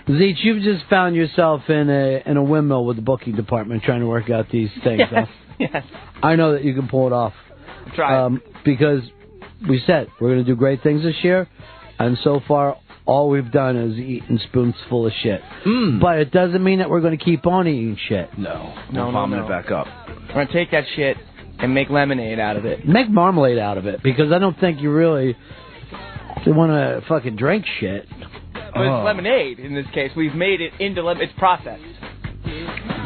Zeech, you've just found yourself in a windmill with the booking department trying to work out these things. Yes, huh? yes. I know that you can pull it off. Try it. Because we said we're going to do great things this year, and so far all we've done is eaten spoons full of shit. But it doesn't mean that we're going to keep on eating shit. No, vomiting it back up. We're going to take that shit and make lemonade out of it. Make marmalade out of it, because I don't think you really want to fucking drink shit. But it's lemonade in this case. We've made it into lemonade. It's processed.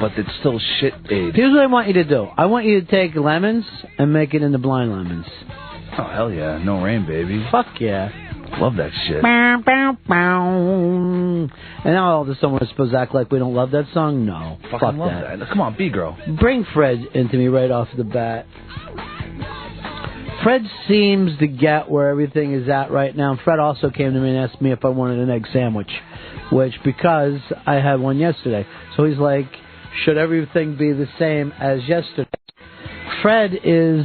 But it's still shit-aid. Here's what I want you to do. I want you to take lemons and make it into blind lemons. Oh, hell yeah. No rain, baby. Fuck yeah. Love that shit. And now all of a sudden we're supposed to act like we don't love that song? No. Fuck love that. Come on, B-girl. Bring Fred into me right off the bat. Fred seems to get where everything is at right now. Fred also came to me and asked me if I wanted an egg sandwich, which, because I had one yesterday. So he's like, should everything be the same as yesterday? Fred is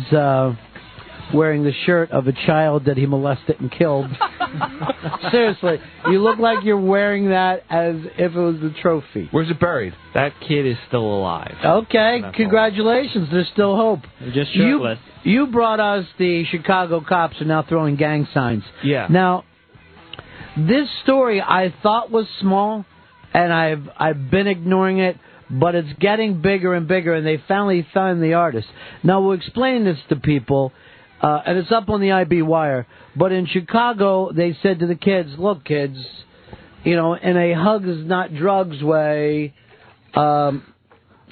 wearing the shirt of a child that he molested and killed. Seriously, you look like you're wearing that as if it was the trophy. Where's it buried? That kid is still alive. Okay, congratulations. There's still hope. Just shirtless. You brought us the Chicago cops are now throwing gang signs. Yeah. Now, this story I thought was small, and I've been ignoring it, but it's getting bigger and bigger, and they finally found the artist. Now, we'll explain this to people, and it's up on the IB Wire, but in Chicago, they said to the kids, look, kids, you know, in a hugs not drugs way,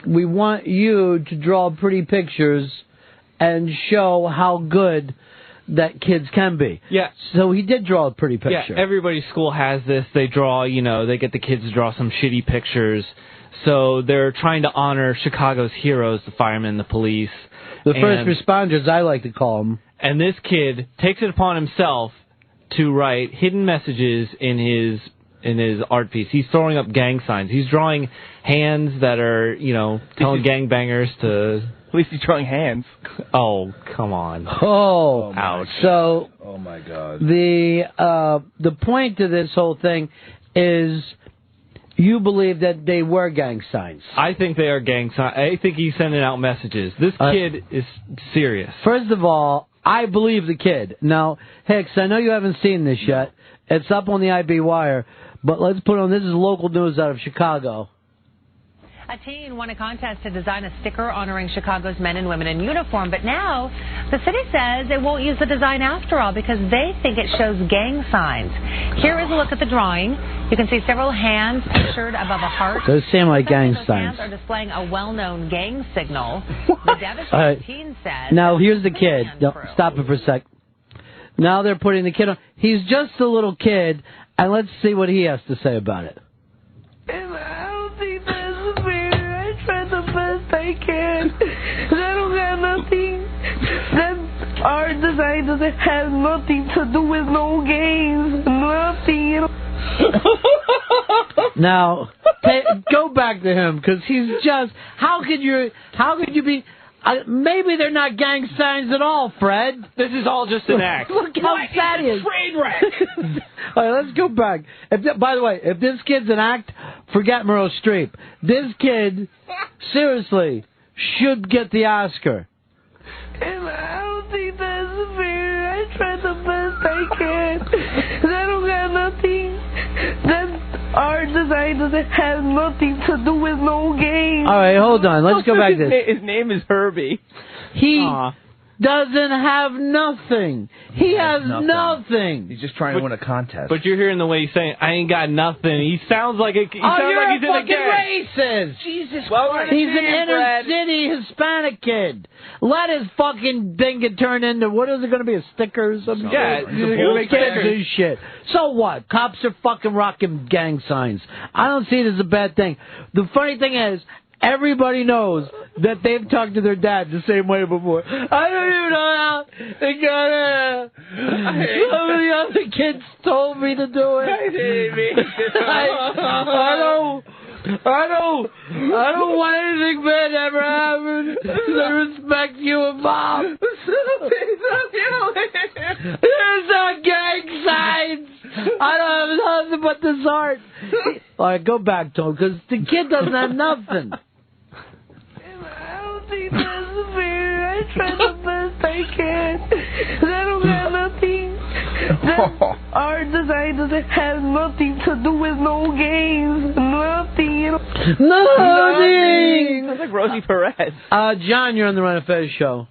we want you to draw pretty pictures and show how good that kids can be. Yeah. So he did draw a pretty picture. Yeah, everybody's school has this. They draw, you know, they get the kids to draw some shitty pictures. So they're trying to honor Chicago's heroes, the firemen, the police. The first responders, I like to call them. And this kid takes it upon himself to write hidden messages in his art piece. He's throwing up gang signs. He's drawing hands that are, you know, telling gangbangers to... At least he's drawing hands. Oh, come on. Oh, ouch. So, oh my God. The point to this whole thing is you believe that they were gang signs. I think they are gang signs. I think he's sending out messages. This kid is serious. First of all, I believe the kid. Now, Hicks, I know you haven't seen this yet. It's up on the IB Wire, but let's put on, this is local news out of Chicago. A teen won a contest to design a sticker honoring Chicago's men and women in uniform, but now the city says it won't use the design after all because they think it shows gang signs. Here is a look at the drawing. You can see several hands pictured above a heart. Those seem like gang signs. Hands are displaying a well-known gang signal. The devastated teen says... Now, here's the kid. Stop it for a sec. Now they're putting the kid on. He's just a little kid, and let's see what he has to say about it. I can. I don't have nothing. That our design doesn't have nothing to do with no games. Nothing. Now, go back to him, because he's just... How could you be... maybe they're not gang signs at all, Fred. This is all just an act. Look how sad he is. Train wreck. All right, let's go back. By the way, if this kid's an act, forget Meryl Streep. This kid, seriously, should get the Oscar. And I don't think that's fair. I tried the best I can. I don't have nothing. That our design doesn't have nothing to do with no games. All right, hold on. Let's go back to this. His name is Herbie. He doesn't have nothing. He has nothing. He's just trying to win a contest. But you're hearing the way he's saying, I ain't got nothing. He sounds like he's you're a fucking gang. racist. Jesus Christ. He's an inner city Hispanic kid. Let his fucking thing get turned into, what is it going to be, a sticker or something? Yeah, you're going to make kids do shit. So what? Cops are fucking rocking gang signs. I don't see it as a bad thing. The funny thing is, everybody knows that they've talked to their dad the same way before. I don't even know how they got it. Some of the other kids told me to do it. I don't want anything bad to ever happen. I respect you and Mom. There's no gang signs. I don't have nothing but this art. All right, go back to him, because the kid doesn't have nothing. I don't think that's fair. I try the best I can. I don't have nothing. That art design doesn't have nothing to do with no games. Nothing, you know. Nothing. Sounds like Rosie Perez. John, you're on the Ron and Fez show.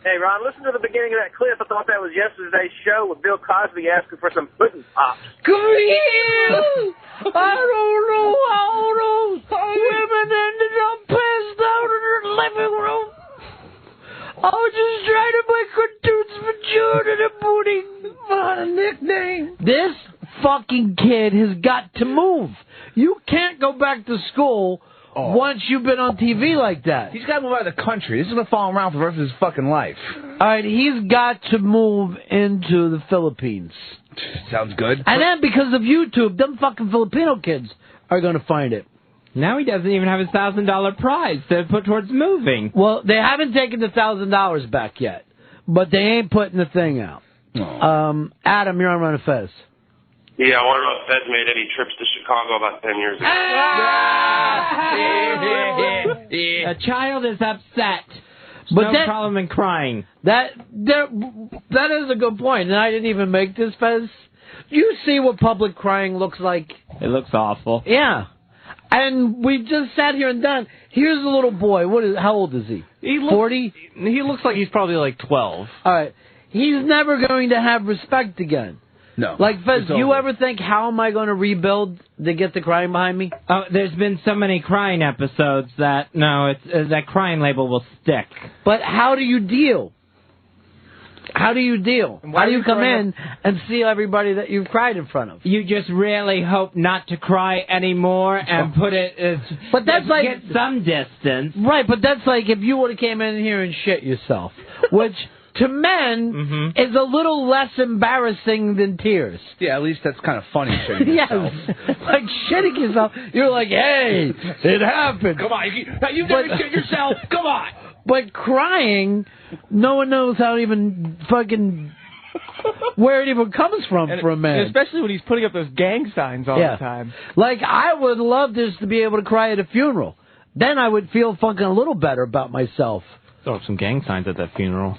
Hey, Ron, listen to the beginning of that clip. I thought that was yesterday's show with Bill Cosby asking for some pudding pops. Come here! I don't know how those women ended up passed out in her living room. I was just trying to make cartoons for June and a booty. What a nickname. This fucking kid has got to move. You can't go back to school once you've been on TV like that. He's got to move out of the country. This is going to follow him around for the rest of his fucking life. All right, he's got to move into the Philippines. Sounds good. And then because of YouTube, them fucking Filipino kids are going to find it. Now he doesn't even have his $1,000 prize to put towards moving. Well, they haven't taken the $1,000 back yet, but they ain't putting the thing out. Adam, you're on Run a Fez. Yeah, I wonder if Fez made any trips to Chicago about 10 years ago. A child is upset. But no problem in crying. That is a good point, and I didn't even make this, Fez. You see what public crying looks like? It looks awful. Yeah. And we just sat here and done. Here's a little boy. How old is he? 40? He looks like he's probably like 12. All right. He's never going to have respect again. No. Like, Fez, do you ever think, how am I going to rebuild to get the crying behind me? Oh, there's been so many crying episodes that, that crying label will stick. But how do you deal? How do you deal? How do you come in and see everybody that you've cried in front of? You just really hope not to cry anymore and put it as... But that's like... Get some distance. Right, but that's like if you would have came in here and shit yourself, which... to men is a little less embarrassing than tears. Yeah, at least that's kind of funny shitting yourself. Yes, like shitting yourself. You're like, hey, it happened. Come on, you never shit yourself. Come on. But crying, no one knows how to even fucking... where it even comes from for a man. Especially when he's putting up those gang signs all the time. Like, I would love this to be able to cry at a funeral. Then I would feel fucking a little better about myself. Throw up some gang signs at that funeral.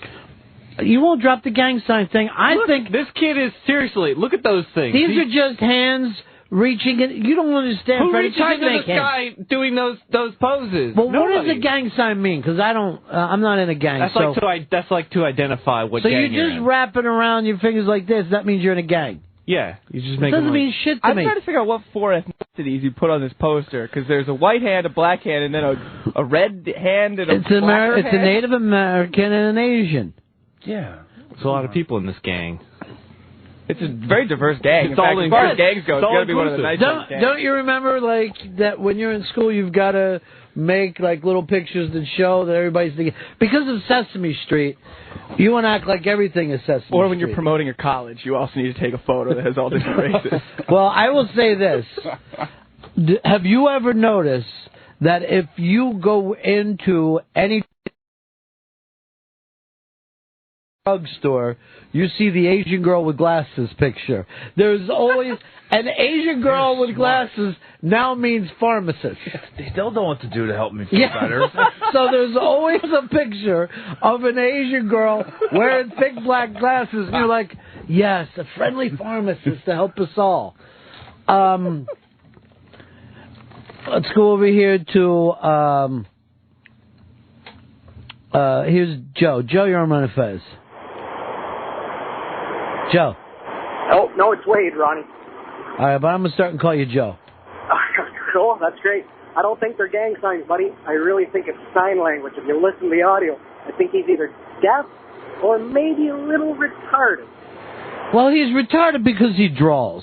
You won't drop the gang sign thing. I think this kid is seriously. Look at those things. These are just hands reaching in. You don't understand. Who Freddie, reaches into this guy doing those poses? Well, what does the gang sign mean? Because I don't. I'm not in a gang. That's like to identify what. So gang you're just wrapping around your fingers like this. That means you're in a gang. Yeah, you just it make. Doesn't mean shit to I'm me. trying to figure out what four ethnicities you put on this poster, because there's a white hand, a black hand, and then a red hand and a It's black hand. It's a Native American and an Asian. Yeah. There's a lot of people in this gang. It's a very diverse gang. It's in all fact, as far as gangs go, it's got to be one of the inclusive. nicest gangs. Don't you remember, like, that when you're in school, you've got to make, like, little pictures that show that everybody's together? Because of Sesame Street, you want to act like everything is Sesame Street. Or when you're promoting your college, you also need to take a photo that has all different races. Well, I will say this. Have you ever noticed that if you go into any drugstore, you see the Asian girl with glasses picture? There's always an Asian girl with glasses now means pharmacist. They still don't know what to do to help me feel better. So there's always a picture of an Asian girl wearing thick black glasses, and you're like, yes, a friendly pharmacist to help us all. Let's go over here to here's Joe. Joe, you're on Run a Fez. Joe. Oh, no, it's Wade, Ronnie. All right, but I'm going to start and call you Joe. Cool, that's great. I don't think they're gang signs, buddy. I really think it's sign language. If you listen to the audio, I think he's either deaf or maybe a little retarded. Well, he's retarded because he draws.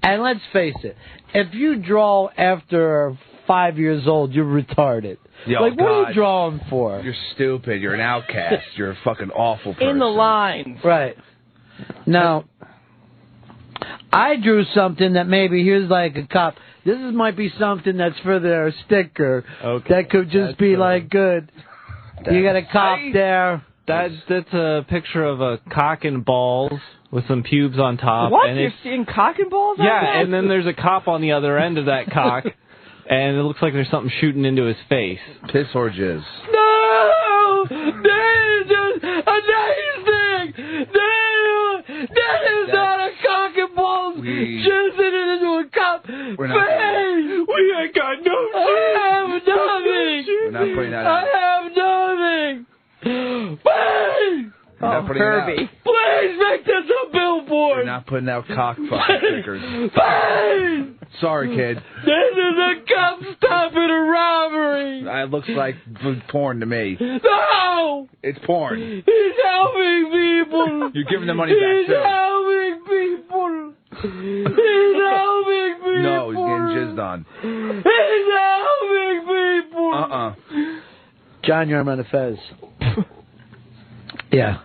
And let's face it, if you draw after 5 years old, you're retarded. Yo, like, what are you drawing for? You're stupid. You're an outcast. You're a fucking awful person. In the lines. Right. Now, I drew something that maybe, here's like a cop. This might be something that's for their sticker. Okay. That could just be like good. You got a cop there. That's a picture of a cock and balls with some pubes on top. What? And You're seeing cock and balls on that? and then there's a cop on the other end of that cock, and it looks like there's something shooting into his face. Piss or jizz? No! That is just a nice thing! That is not a cock and balls jizzing it into a cup! We're not Hey! We ain't got no shit! I have nothing! We're not putting that I out. have nothing! Please! We're not putting Herbie. it out. Please make this a billboard! We're not putting out cock fucking stickers. Please! Sorry, kid. This is a cop stopping a robbery! It looks like porn to me. No! It's porn. He's helping people! You're giving the money back, He's too. helping people! He's helping people! No, he's getting jizzed on. He's helping people! John, you're on the Fez. Yeah.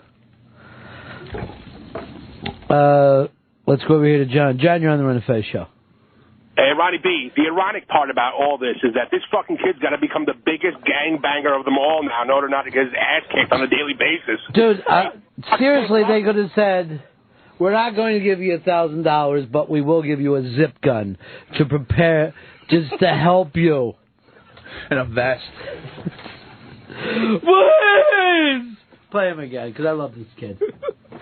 Let's go over here to John. John, you're on the Run of Fez show. Hey, Ronnie B, the ironic part about all this is that this fucking kid's got to become the biggest gangbanger of them all now in order not to get his ass kicked on a daily basis. Dude, seriously, they could have said, we're not going to give you $1,000, but we will give you a zip gun to prepare, just to help you. And a vest. Please! Play him again, because I love this kid.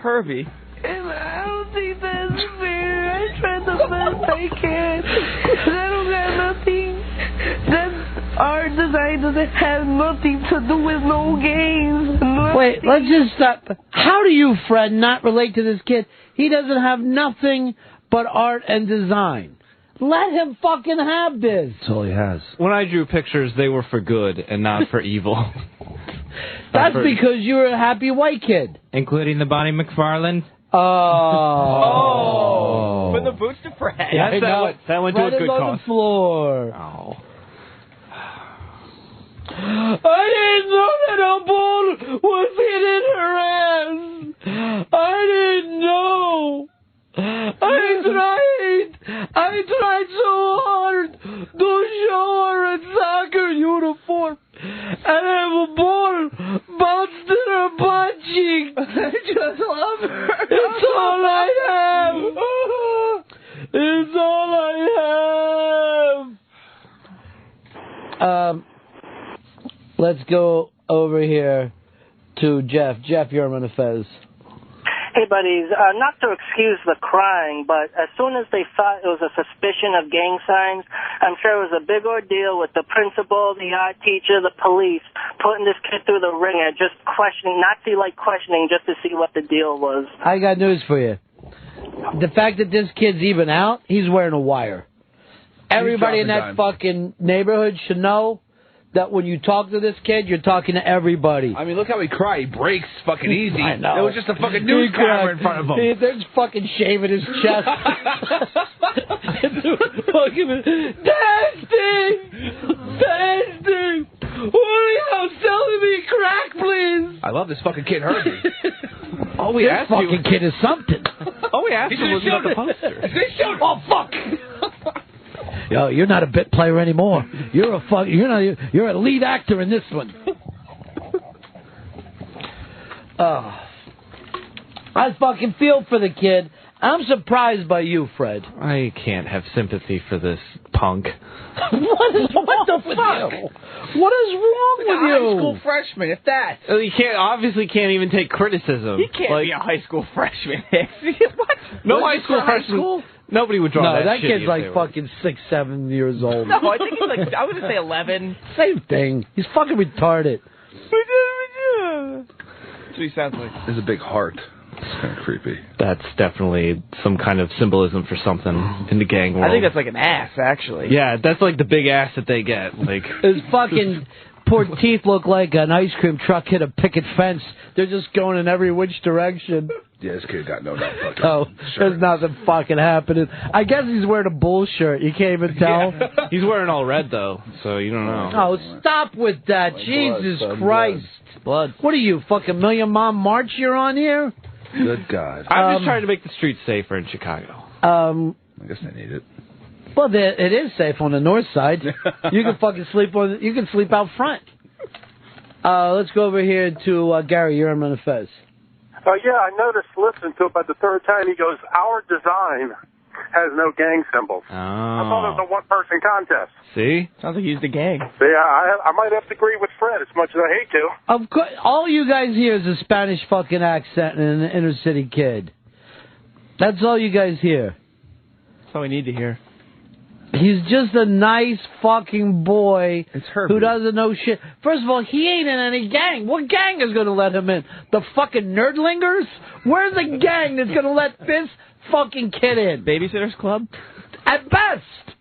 Herbie. I don't think that's fair. I tried the best I can. I don't got nothing. That our design doesn't have nothing to do with no games. Wait, let's just stop. How do you, Fred, not relate to this kid? He doesn't have nothing but art and design. Let him fucking have this. That's all he has. When I drew pictures, they were for good and not for evil. That's because you're a happy white kid. Including the Bonnie McFarlane? Oh. Put the boots to Fred. Yeah, that went to a good on cause. the floor. Oh. I didn't know that a ball was hitting her ass. I didn't know. I tried so hard to show her a soccer uniform and have a ball bounced in her butt cheek. I just love her. It's all I have. It's all I have. Let's go over here to Jeff. Jeff, you're on the Fez. Hey, buddies, not to excuse the crying, but as soon as they thought it was a suspicion of gang signs, I'm sure it was a big ordeal with the principal, the art teacher, the police, putting this kid through the ringer, just questioning, Nazi-like questioning, just to see what the deal was. I got news for you. The fact that this kid's even out, he's wearing a wire. Everybody in that fucking neighborhood should know that when you talk to this kid, you're talking to everybody. I mean, look how he cried. He breaks fucking easy. I know. There was just a fucking news camera in front of him. They're just fucking shaving his chest. Testing! Julio, selling me crack, please! I love this fucking kid, Herbie. All we asked you... This fucking kid is something. All we asked you was about the poster. Oh, fuck! Yo, you're not a bit player anymore. You're a lead actor in this one. I fucking feel for the kid. I'm surprised by you, Fred. I can't have sympathy for this punk. What the fuck? What is wrong with you? High school freshman, if that. He obviously can't even take criticism. He can't be a high school freshman. What? No high school freshman. Nobody would draw that. No, that kid's like fucking 6, 7 years old. No, I think he's like, I would say 11. Same thing. He's fucking retarded. That's what he sounds like. There's a big heart. It's kind of creepy. That's definitely some kind of symbolism for something in the gang world. I think that's like an ass, actually. Yeah, that's like the big ass that they get. Like his fucking poor teeth look like an ice cream truck hit a picket fence. They're just going in every which direction. Yeah, this kid got no fucking Oh, there's nothing fucking happening. I guess he's wearing a bull shirt. You can't even tell. Yeah. He's wearing all red, though, so you don't know. Oh, stop with that. Jesus Christ. Blood. What are you, fucking Million Mile March you're on here? Good God. I'm just trying to make the streets safer in Chicago. I guess they need it. Well, it is safe on the north side. You can fucking sleep you can sleep out front. Let's go over here to Gary. You're on the Fez. Yeah, I noticed listening to it about the third time. He goes, our design has no gang symbols. Oh. I thought it was a one-person contest. See? Sounds like he's the gang. See, I might have to agree with Fred as much as I hate to. Of course, all you guys hear is a Spanish fucking accent and an inner city kid. That's all you guys hear. That's all we need to hear. He's just a nice fucking boy who doesn't know shit. First of all, he ain't in any gang. What gang is going to let him in? The fucking nerdlingers? Where's the gang that's going to let this fucking kid in? Babysitter's Club? At best.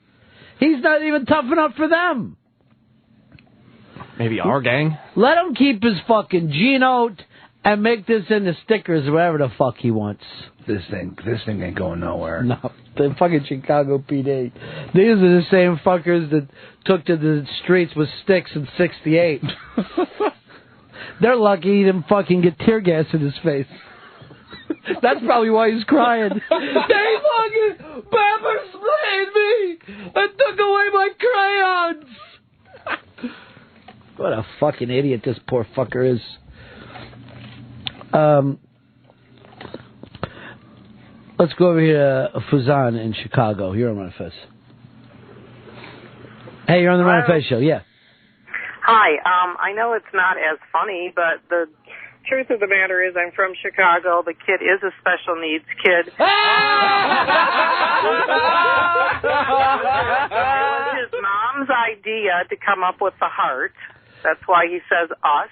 He's not even tough enough for them. Maybe our gang? Let him keep his fucking G note and make this into stickers or whatever the fuck he wants. This thing ain't going nowhere. No, the fucking Chicago PD. These are the same fuckers that took to the streets with sticks in '68. They're lucky he didn't fucking get tear gas in his face. That's probably why he's crying. They fucking pepper sprayed me and took away my crayons. What a fucking idiot this poor fucker is. Let's go over here to Fuzan in Chicago. You're on Run Fest. Hey, you're on the Run Fest show, yeah. Hi, I know it's not as funny, but the truth of the matter is I'm from Chicago. The kid is a special needs kid. It was his mom's idea to come up with the heart. That's why he says us.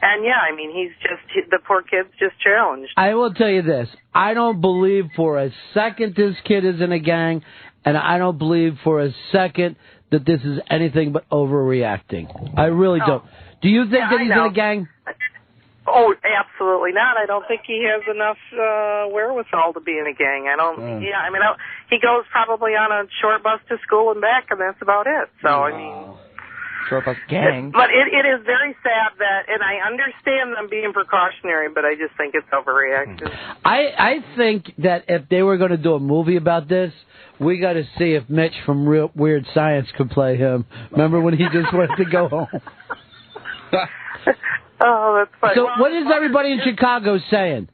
And yeah, I mean, the poor kid's just challenged. I will tell you this. I don't believe for a second this kid is in a gang, and I don't believe for a second that this is anything but overreacting. I really don't. Do you think that he's in a gang? Oh, absolutely not. I don't think he has enough wherewithal to be in a gang. I don't. Yeah, I mean, he goes probably on a short bus to school and back, and that's about it. So, I mean... Short bus gang. But it is very sad that, and I understand them being precautionary, but I just think it's overreacted. I think that if they were going to do a movie about this, we got to see if Mitch from Real Weird Science could play him. Remember when he just wanted to go home? Oh, that's funny. So what is everybody in Chicago saying?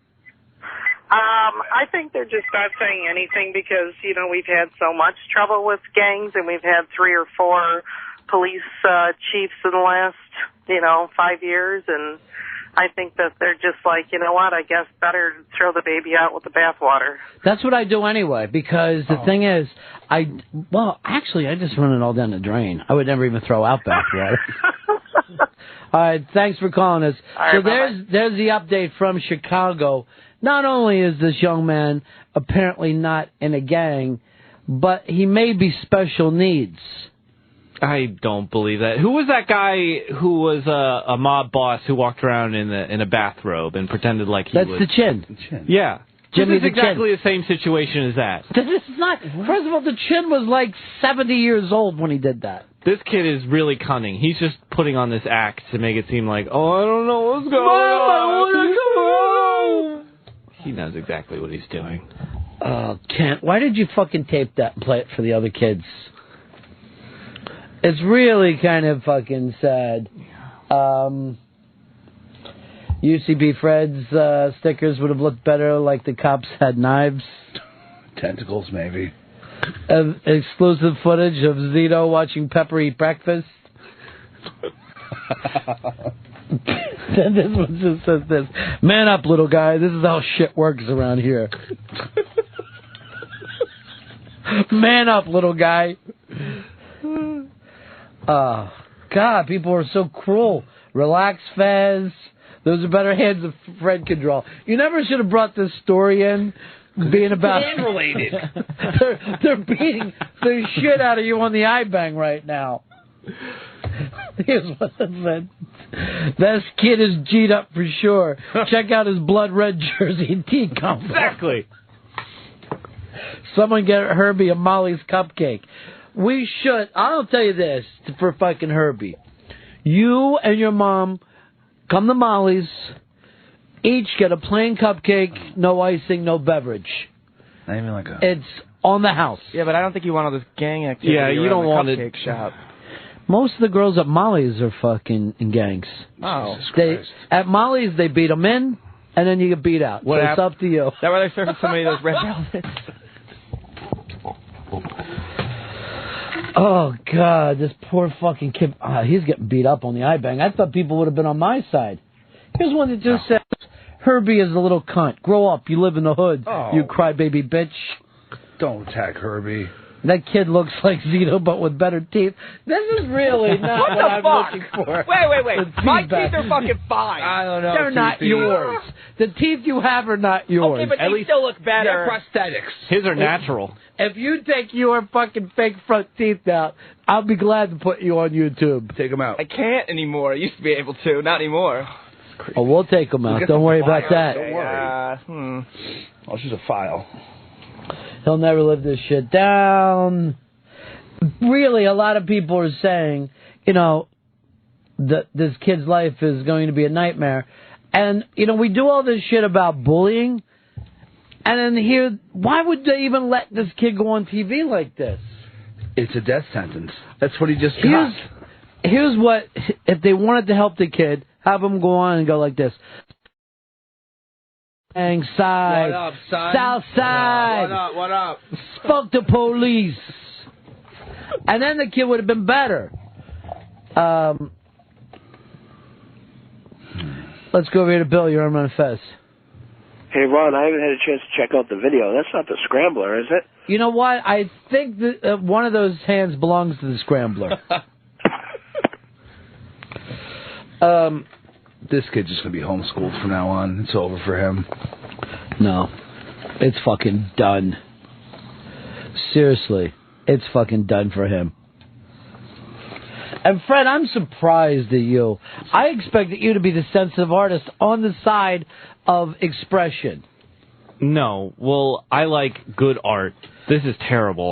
I think they're just not saying anything because, you know, we've had so much trouble with gangs, and we've had 3 or 4 police chiefs in the last, 5 years, and I think that they're just like, you know what, I guess better throw the baby out with the bathwater. That's what I do anyway, because the thing is, actually, I just run it all down the drain. I would never even throw out bathwater. All right, thanks for calling us. So there's the update from Chicago. Not only is this young man apparently not in a gang, but he may be special needs. I don't believe that. Who was that guy who was a mob boss who walked around in a bathrobe and pretended like he was... That's the Chin. Yeah. Jimmy this is the exactly Chin. the same situation as that. This is not... First of all, the Chin was like 70 years old when he did that. This kid is really cunning. He's just putting on this act to make it seem like, oh, I don't know what's going on. I want to go home. He knows exactly what he's doing. Oh, Kent, why did you fucking tape that and play it for the other kids? It's really kind of fucking sad. UCB Fred's stickers would have looked better like the cops had knives. Tentacles, maybe. Exclusive footage of Zito watching Pepper eat breakfast. Then this one just says this. Man up, little guy. This is how shit works around here. Man up, little guy. Oh, God, people are so cruel. Relax, Fez. Those are better hands than Fred could draw. You never should have brought this story in, being about... Related. they're beating the shit out of you on the iBang right now. Here's what I said. This kid is G'd up for sure. Check out his blood red jersey and tea combo. Exactly. Someone get Herbie a Molly's cupcake. We should. I'll tell you this for fucking Herbie. You and your mom come to Molly's. Each get a plain cupcake, no icing, no beverage. Not even like a... It's on the house. Yeah, but I don't think you want all this gang activity. Yeah, you don't want it. Cupcake shop. Most of the girls at Molly's are fucking in gangs. Oh, At Molly's, they beat them in, and then you get beat out. So it's up to you. Is that why they're serving so many of those red velvets? Oh, God, this poor fucking kid. He's getting beat up on the iBang. I thought people would have been on my side. Here's one that just says, Herbie is a little cunt. Grow up. You live in the hood, you crybaby bitch. Don't attack Herbie. That kid looks like Zito, but with better teeth. This is really not what I'm looking for. Wait. My teeth are fucking fine. I don't know. They're not yours. The teeth you have are not yours. Okay, but they still look better. They're prosthetics. His are natural. If you take your fucking fake front teeth out, I'll be glad to put you on YouTube. Take them out. I can't anymore. I used to be able to. Not anymore. Oh, we'll take them out. Don't worry about that. Don't worry. Oh, it's just a file. He'll never live this shit down. Really, a lot of people are saying, that this kid's life is going to be a nightmare. And, we do all this shit about bullying. And then here, why would they even let this kid go on TV like this? It's a death sentence. That's what he just got. Here's what, if they wanted to help the kid, have him go on and go like this. Side, what up, son? South Side. What up? Fuck the police. And then the kid would have been better. Let's go over here to Bill. You're on Manifest. Hey, Ron, I haven't had a chance to check out the video. That's not the Scrambler, is it? You know what? I think that one of those hands belongs to the Scrambler. This kid's just going to be homeschooled from now on. It's over for him. No. It's fucking done. Seriously. It's fucking done for him. And Fred, I'm surprised at you. I expected you to be the sensitive artist on the side of expression. No. Well, I like good art. This is terrible.